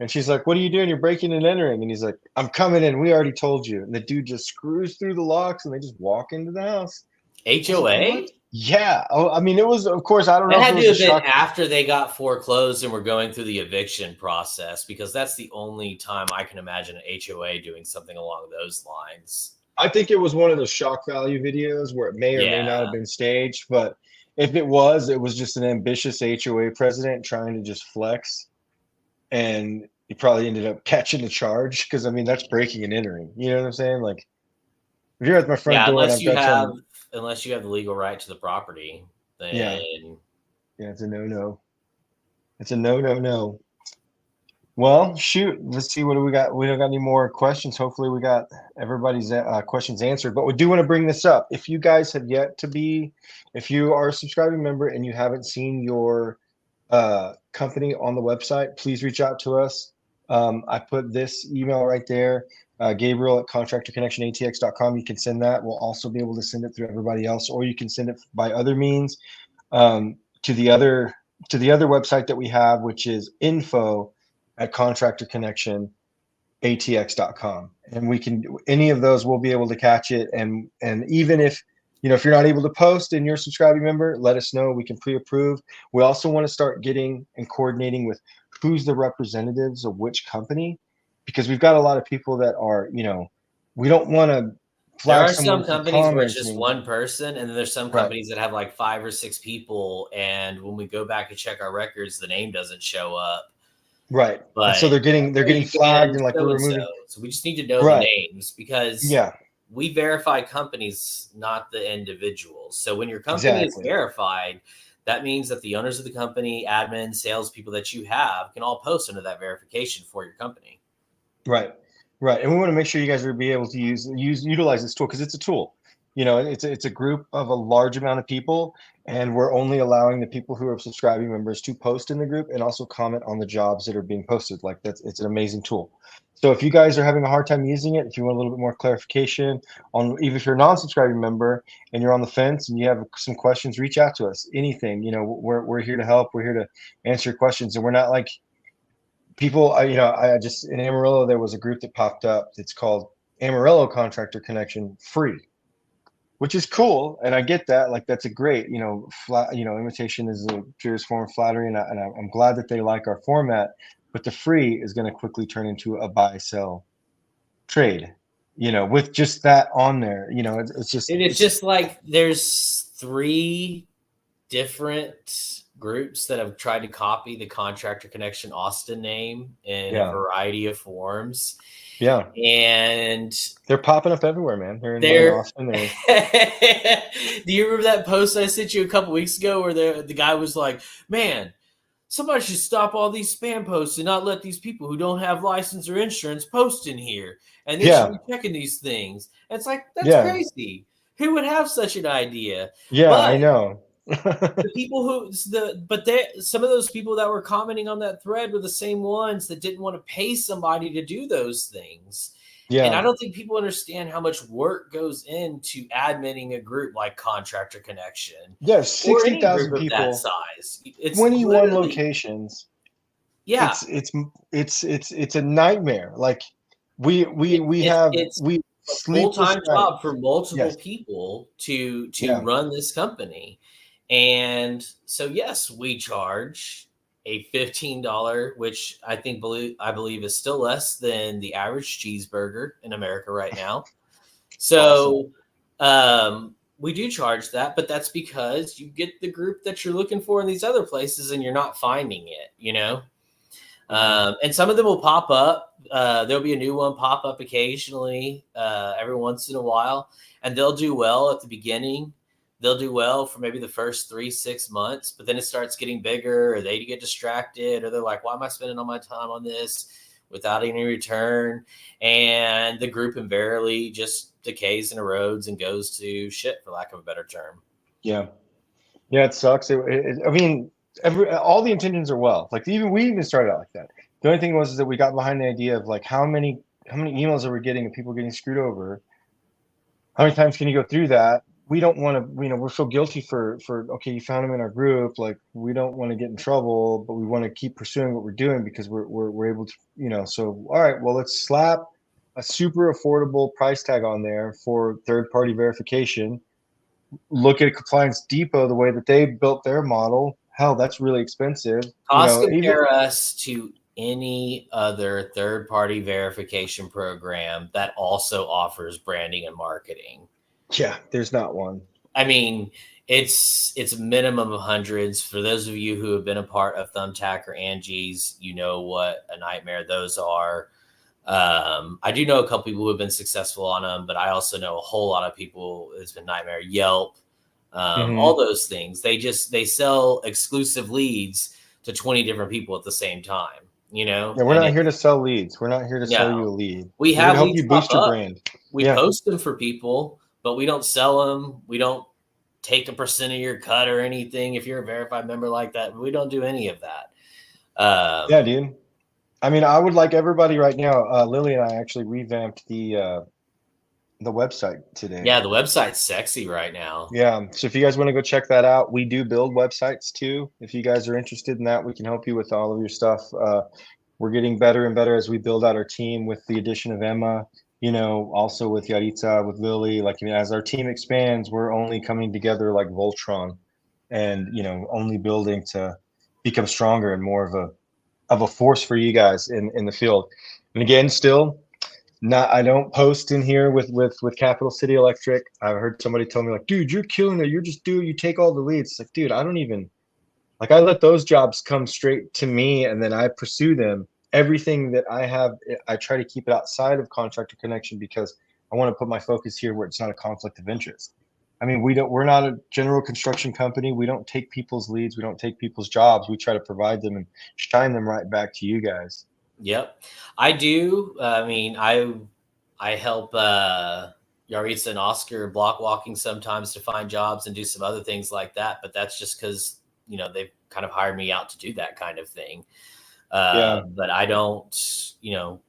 And she's like, "What are you doing? You're breaking and entering." And he's like, "I'm coming in. We already told you." And the dude just screws through the locks, and they just walk into the house. I was like, "What?" HOA? Yeah. Oh, I mean, it was, of course, I don't That know if it had to was a have been shock. after they got foreclosed and were going through the eviction process, because that's the only time I can imagine an HOA doing something along those lines. I think it was one of those shock value videos where it may or may not have Yeah. been staged, but if it was just an ambitious HOA president trying to just flex, and he probably ended up catching the charge because I mean that's breaking and entering. You know what I'm saying? Like if you're at my front Yeah, door and I've got some, unless you have the legal right to the property, yeah, then yeah, it's a no no. It's a no no no. Well, shoot, let's see what do we got. We don't got any more questions. Hopefully, we got everybody's questions answered. But we do want to bring this up. If you guys have yet to be, if you are a subscribing member and you haven't seen your company on the website, please reach out to us. I put this email right there, Gabriel at contractorconnectionatx.com. You can send that. We'll also be able to send it through everybody else, or you can send it by other means to the other website that we have, which is info at contractorconnectionatx.com. And we can, any of those, we'll be able to catch it. And even if, if you're not able to post and you're a subscribing member, let us know. We can pre-approve. We also want to start getting and coordinating with who's the representatives of which company, because we've got a lot of people that are, we don't want to there flag are some someone for companies where it's just commenting. one person, and then there's some Right. companies that have like 5 or 6 people, and when we go back and check our records, the name doesn't show up. Right. And so But they're getting flagged, and like so we're and so. removing. So we just need to know the Right. names, because Yeah, we verify companies, not the individuals. So when your company is exactly. verified, that means that the owners of the company, admin, salespeople that you have can all post under that verification for your company. Right. Right. And we want to make sure you guys will be able to utilize this tool because it's a tool. It's a group of a large amount of people, and we're only allowing the people who are subscribing members to post in the group and also comment on the jobs that are being posted. Like it's an amazing tool. So if you guys are having a hard time using it, if you want a little bit more clarification on, even if you're a non-subscribing member and you're on the fence and you have some questions, reach out to us. Anything, we're here to help. We're here to answer your questions, and we're not like people. I just, in Amarillo there was a group that popped up. It's called Amarillo Contractor Connection Free, which is cool, and I get that. Like that's a great, imitation is the purest form of flattery, and I'm glad that they like our format. But the free is going to quickly turn into a buy sell trade, with just that on there. It's just And it's just like there's 3 different groups that have tried to copy the Contractor Connection Austin name in a yeah, variety of forms. yeah. And They're popping up everywhere, man. They're in they're Austin. They're do you remember that post I sent you a couple weeks ago where the guy was like, man, somebody should stop all these spam posts and not let these people who don't have license or insurance post in here, and they should yeah, be checking these things. And it's like, that's yeah, crazy. Who would have such an idea? yeah. But I know. the people who some of those people that were commenting on that thread were the same ones that didn't want to pay somebody to do those things. And I Yeah. don't think people understand how much work goes into adminning a group like Contractor Connection Yeah, or any group 60,000 of that people, size. It's 21 literally locations. Yeah, it's a nightmare. Like we have it's we a full-time sleepless job nights. for multiple Yes. people to Yeah. run this company. And so yes, we charge a $15, which I believe is still less than the average cheeseburger in America right now. Awesome. So we do charge that, but that's because you get the group that you're looking for in these other places and you're not finding it, you know? Mhm. And some of them will pop up. There'll be a new one pop up occasionally, every once in a while, and they'll do well at the beginning. They'll do well for maybe the first 3 6 months, but then it starts getting bigger, or they get distracted, or they're like, "Why am I spending all my time on this without any return?" And the group invariably just decays and erodes and goes to shit, for lack of a better term. Yeah. Yeah, it sucks. I mean, all the intentions are well. Like even we even started out like that. The only thing was is that we got behind the idea of like how many emails are we getting of people getting screwed over? How many times can you go through that? We don't want to, we're so guilty for okay, you found them in our group. Like we don't want to get in trouble, but we want to keep pursuing what we're doing because we're able to, So all right, well let's slap a super affordable price tag on there for third party verification. Look at Compliance Depot, the way that they built their model. Hell, that's really expensive. Cost Even compare us to any other third party verification program that also offers branding and marketing. yeah, there's not one. I mean, it's a minimum of hundreds. For those of you who have been a part of Thumbtack or Angie's, you know what a nightmare those are. I do know a couple people who have been successful on them, but I also know a whole lot of people it's been nightmare. Yelp, all Mm-hmm. those things. They sell exclusive leads to 20 different people at the the same time. You know, Yeah, we're and not it here to sell leads. We're not here to sell no, you a lead. we We're here to have help leads you pop boost your up. brand. We Yeah, post them for people, but we don't sell them. We don't take a percent of your cut or anything if you're a verified member like that. We don't do any of that. yeah, Um, dude. I mean, I would like everybody right now. Lily and I actually revamped the website today. yeah, the website's sexy right now. Yeah, so if you guys want to go check that out, we do build websites too. If you guys are interested in that, we can help you with all of your stuff. We're getting better and better as we build out our team with the addition of Emma, also with Yaritza, with Lily. Like, as our team expands, we're only coming together like Voltron and, only building to become stronger and more of a force for you guys in the field. And again, still not, I don't post in here with Capital City Electric. I heard somebody tell me like, dude, you're killing it. You take all the leads. It's like, dude, I don't even like, I let those jobs come straight to me and then I pursue them. Everything that I have, I try to keep it outside of Contractor Connection because I want to put my focus here where it's not a conflict of interest. I mean, we're not a general construction company. We don't take people's leads. We don't take people's jobs. We try to provide them and shine them right back to you guys. Yep, I do. I mean, I help Yaritza and Oscar block walking sometimes to find jobs and do some other things like that. But that's just because they've kind of hired me out to do that kind of thing. Yeah. But I don't,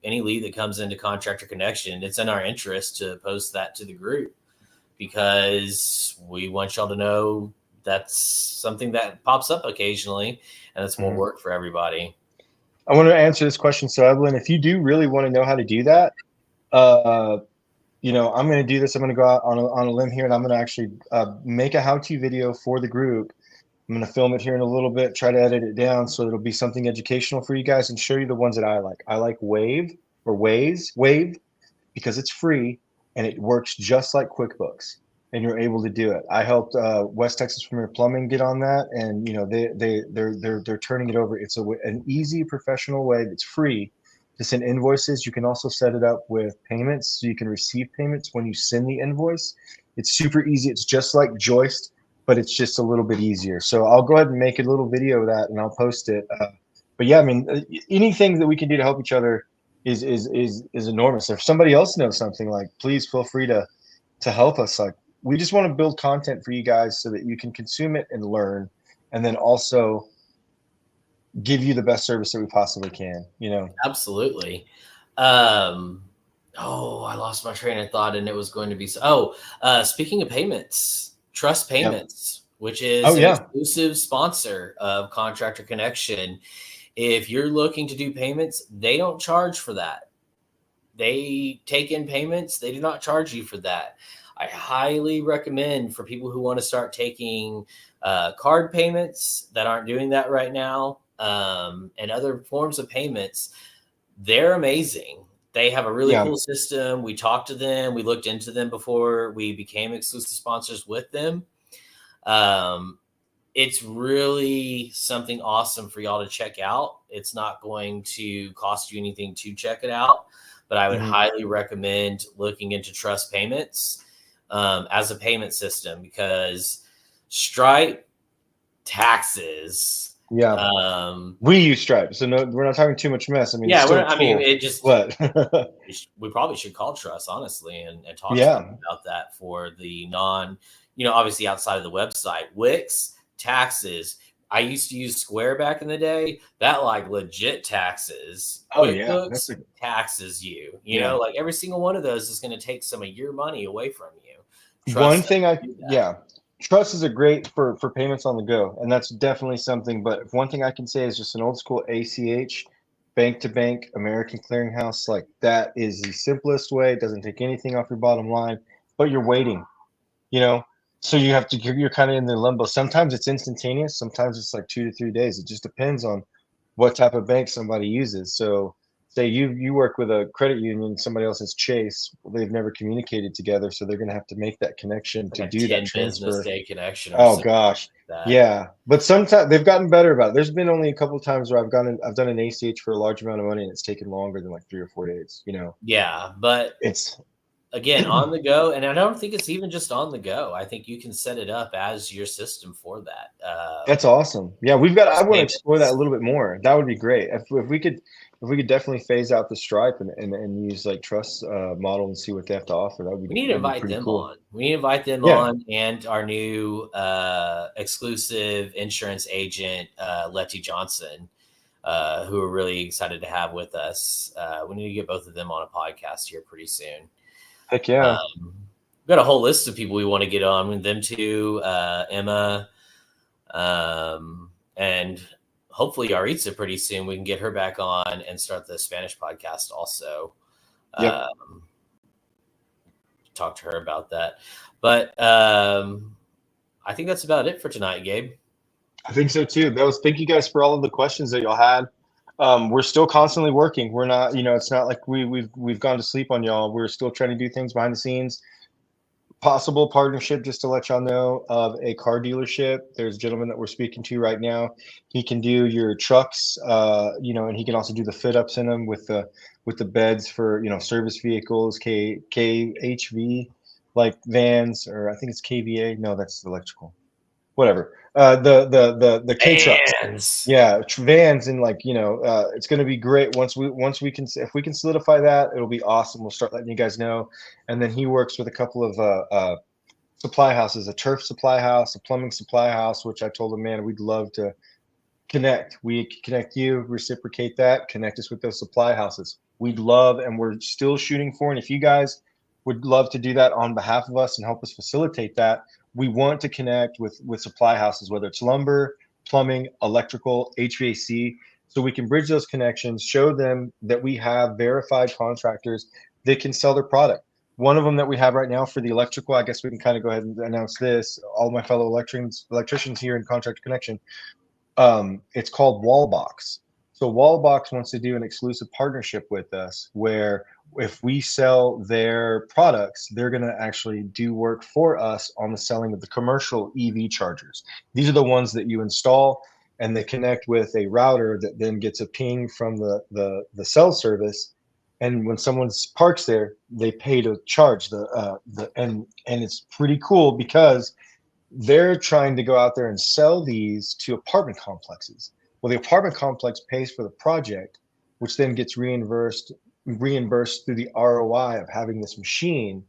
any lead that comes into Contractor Connection, it's in our interest to post that to the group because we want y'all to know that's something that pops up occasionally and it's more Mhm. work for everybody. I want to answer this question. So, Evelyn, if you do really want to know how to do that, uh, I'm going to do this. I'm going to go out on a limb here and I'm going to actually make a how-to video for the group. I'm going to film it here in a little bit, try to edit it down so it'll be something educational for you guys and show you the ones that I like. I like Wave, because it's free and it works just like QuickBooks and you're able to do it. I helped West Texas Premier Plumbing get on that and they're turning it over. It's an easy professional way that's free to send invoices. You can also set it up with payments so you can receive payments when you send the invoice. It's super easy. It's just like Joist, but it's just a little bit easier. So I'll go ahead and make a little video of that and I'll post it. But yeah, I mean, anything that we can do to help each other is enormous. If somebody else knows something, like, please feel free to help us. Like, we just want to build content for you guys so that you can consume it and learn, and then also give you the best service that we possibly can. Absolutely. Um, oh, I lost my train of thought and it was going to be, speaking of payments, Trust Yep. Payments, which Oh is an yeah. exclusive sponsor of Contractor Connection, If you're looking to do payments, they don't charge for that. They take in payments. They do not charge you for that. I highly recommend for people who want to start taking card payments that aren't doing that right now, and other forms of payments. They're amazing. They have a really Yeah. cool system. We talked to them. We looked into them before we became exclusive sponsors with them. Um, it's really something awesome for y'all to check out. It's not going to cost you anything to check it out, but I would highly recommend looking into Trust Payments as a payment system, because Stripe taxes. Yeah. We use Stripe, so no, we're not talking too much mess. I mean, it's Yeah, still I mean, cool, it just but we probably should call Trust, honestly, and talk to yeah, them about that for the non, obviously outside of the website. Wix, taxes. I used to use Square back in the day. That like legit taxes. oh yeah, that's QuickBooks taxes you. yeah. Like every single one of those is going to take some of your money away from you. One Trust thing them to do that. yeah, Trust is a great for payments on the go, and that's definitely something. But one thing I can say is just an old school ACH, bank to bank, American Clearinghouse. Like that is the simplest way. It doesn't take anything off your bottom line, but you're waiting. You know, so you have to you're kind of in the limbo. Sometimes it's instantaneous. Sometimes it's like 2 to 3 days. It just depends on what type of bank somebody uses. So say you work with a credit union, somebody else is Chase. Well, they've never communicated together, so they're going to have to make that connection to Like a do that 10 business transfer. day connection or Oh something gosh, like that. yeah. But sometimes they've gotten better about it. There's been only a couple of times where I've done an ACH for a large amount of money, and it's taken longer than like 3 or 4 days. Yeah, but It's again, on the go, and I don't think it's even just on the go. I think you can set it up as your system for that. That's awesome. Yeah, I want to explore that a Payments. little bit more. That would be great. If we could definitely phase out the Stripe and use like Trust model and see what they have to offer. We need to That'd be invite pretty them cool. on. We need to invite them Yeah. on, and our new exclusive insurance agent, Letty Johnson, who we're really excited to have with us. We need to get both of them on a podcast here pretty soon. Heck yeah. We've got a whole list of people we want to get on with them too. Emma, and hopefully Aritza pretty soon. We can get her back on and start the Spanish podcast also. Yep. Talk to her about that. But I think that's about it for tonight, Gabe. I think so too. Thank you guys for all of the questions that y'all had. We're still constantly working. We're not, it's not like we've gone to sleep on y'all. We're still trying to do things behind the scenes. Possible partnership, just to let y'all know, of a car dealership. There's a gentleman that we're speaking to right now. He can do your trucks, and he can also do the fit ups in them with the beds for service vehicles, KHV, like vans, or I think it's KVA. No, that's electrical. Whatever. The K trucks. Vans. Yeah, vans, and it's going to be great once we can, if we can solidify that, it'll be awesome. We'll start letting you guys know. And then he works with a couple of supply houses, a turf supply house, a plumbing supply house, which I told him, man, we'd love to connect. We connect you, reciprocate that, connect us with those supply houses. We'd love, and we're still shooting for. And if you guys would love to do that on behalf of us and help us facilitate that, we want to connect with supply houses, whether it's lumber, plumbing, electrical, HVAC, so we can bridge those connections, show them that we have verified contractors that can sell their product. One of them that we have right now for the electrical, I guess we can kind of go ahead and announce this. All my fellow electricians here in Contractor Connection, it's called Wallbox. So Wallbox wants to do an exclusive partnership with us where if we sell their products, they're going to actually do work for us on the selling of the commercial EV chargers. These are the ones that you install and they connect with a router that then gets a ping from the cell service. And when someone parks there, they pay to charge and it's pretty cool because they're trying to go out there and sell these to apartment complexes. Well, the apartment complex pays for the project, which then gets reimbursed through the ROI of having this machine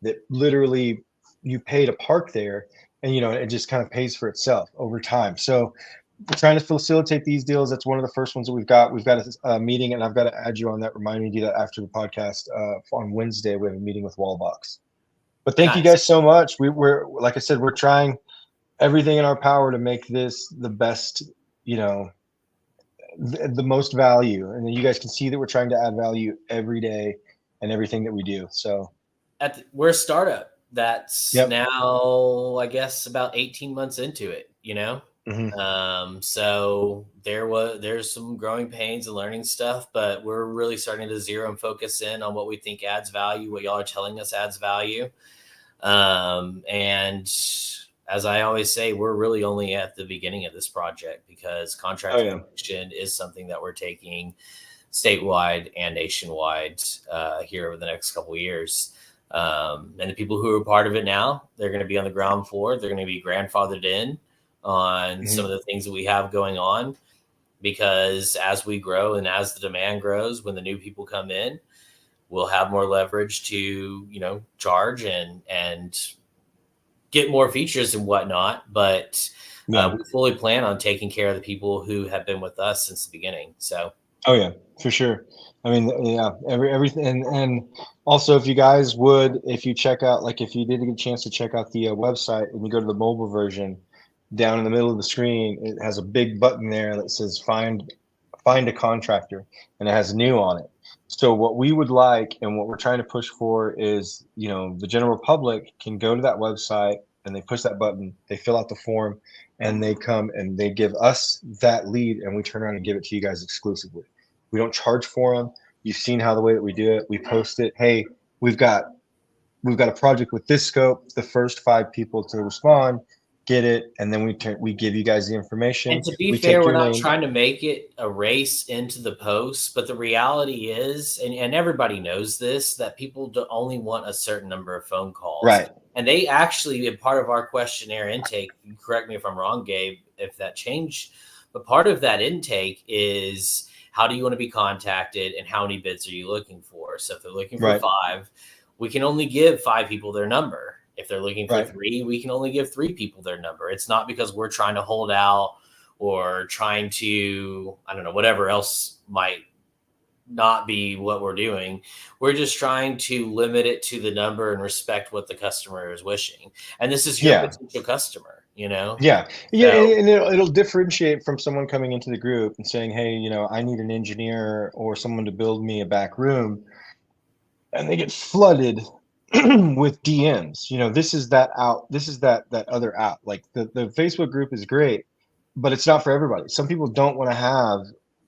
that literally you pay to park there, and it just kind of pays for itself over time. So we're trying to facilitate these deals. That's one of the first ones that we've got. We've got a meeting, and I've got to add you on that. Remind me to do that after the podcast. On Wednesday, we have a meeting with Wallbox. But thank you guys so much. We're like I said, we're trying everything in our power to make this the best, the most value, and then you guys can see that we're trying to add value every day and everything that we do. So we're a startup that's yep. now, I guess, about 18 months into it, you know? Mm-hmm. So there's some growing pains and learning stuff, but we're really starting to zero and focus in on what we think adds value, what y'all are telling us adds value. And as I always say, we're really only at the beginning of this project, because contractor connection is something that we're taking statewide and nationwide here over the next couple of years. And the people who are part of it now, they're going to be on the ground floor. They're going to be grandfathered in on some of the things that we have going on, because as we grow and as the demand grows, when the new people come in, we'll have more leverage to, you know, charge and get more features and whatnot. But we fully plan on taking care of the people who have been with us since the beginning. So. Oh yeah, for sure. I mean, yeah, everything. And also, if you guys would, if you check out, like if you did get a chance to check out the website and you go to the mobile version, down in the middle of the screen, it has a big button there that says find a contractor, and it has new on it. So what we would like and what we're trying to push for is, you know, the general public can go to that website and they push that button, they fill out the form, and they come and they give us that lead, and we turn around and give it to you guys exclusively. We don't charge for them. You've seen how the way that we do it. We post it. Hey, we've got a project with this scope. The first 5 people to respond get it, and then we give you guys the information. And to be fair, we're not trying to make it a race into the post, but the reality is, and everybody knows this, that people only want a certain number of phone calls. Right. And they actually, in part of our questionnaire intake, correct me if I'm wrong, Gabe, if that changed, but part of that intake is, how do you want to be contacted and how many bids are you looking for? So if they're looking for 5, we can only give 5 people their number. If they're looking for 3, we can only give 3 people their number. It's not because we're trying to hold out or trying to, I don't know, whatever else might not be what we're doing. We're just trying to limit it to the number and respect what the customer is wishing. And this is your potential customer, you know? Yeah. And it'll differentiate from someone coming into the group and saying, hey, you know, I need an engineer or someone to build me a back room. And they get flooded with DMs. You know, this is that other out. Like the Facebook group is great, but it's not for everybody. Some people don't want to have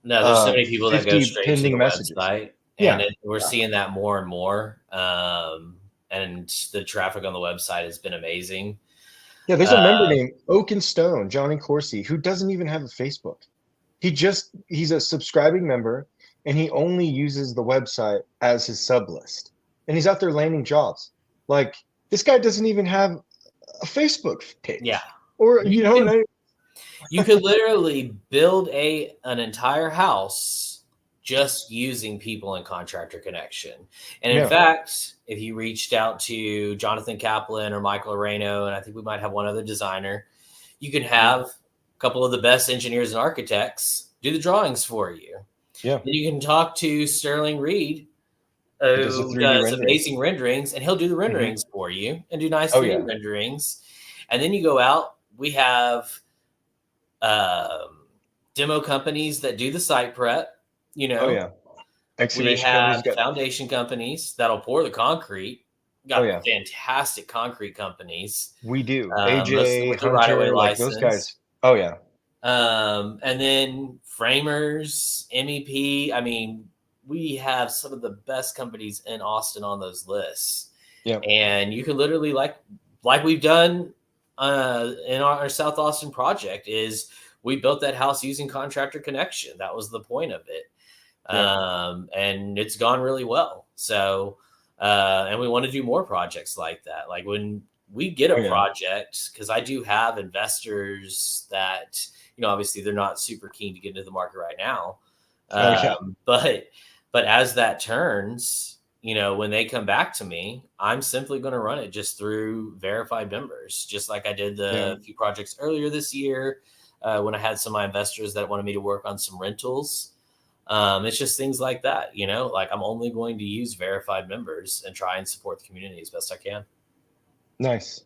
there's so many people that go straight to the messages. website, and we're seeing that more and more. And the traffic on the website has been amazing. Yeah, there's a member named Oak and Stone, Johnny Corsi, who doesn't even have a Facebook. He's a subscribing member, and he only uses the website as his sub list. And he's out there landing jobs. Like, this guy doesn't even have a Facebook page. Yeah. Or, you know, you could literally build an entire house just using people in Contractor Connection. And in fact, if you reached out to Jonathan Kaplan or Michael Areno, and I think we might have one other designer, you can have a couple of the best engineers and architects do the drawings for you. Yeah. Then you can talk to Sterling Reed, who does amazing renderings, and he'll do the renderings for you and do nice 3D renderings. And then you go out, we have demo companies that do the site prep, you know. Excavation we have foundation companies that'll pour the concrete. Got fantastic concrete companies. We do. AJ, with the right-of-way license. Those guys. Oh yeah. And then framers, MEP. I mean, we have some of the best companies in Austin on those lists. Yeah. And you can literally, like we've done in our South Austin project, is we built that house using Contractor Connection. That was the point of it. And it's gone really well. So, and we want to do more projects like that. Like when we get a project, because I do have investors that, you know, obviously they're not super keen to get into the market right now. But as that turns, you know, when they come back to me, I'm simply going to run it just through verified members, just like I did the few projects earlier this year when I had some of my investors that wanted me to work on some rentals. It's just things like that, you know, like I'm only going to use verified members and try and support the community as best I can. Nice.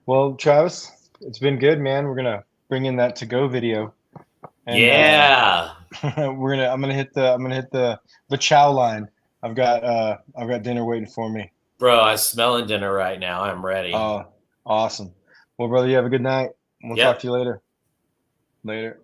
Well, Travis, it's been good, man. We're going to bring in that to-go video. And, I'm gonna hit the chow line. I've got dinner waiting for me. Bro, I'm smelling dinner right now. I'm ready. Oh, awesome. Well, brother, you have a good night. We'll talk Yep. to you later. Later.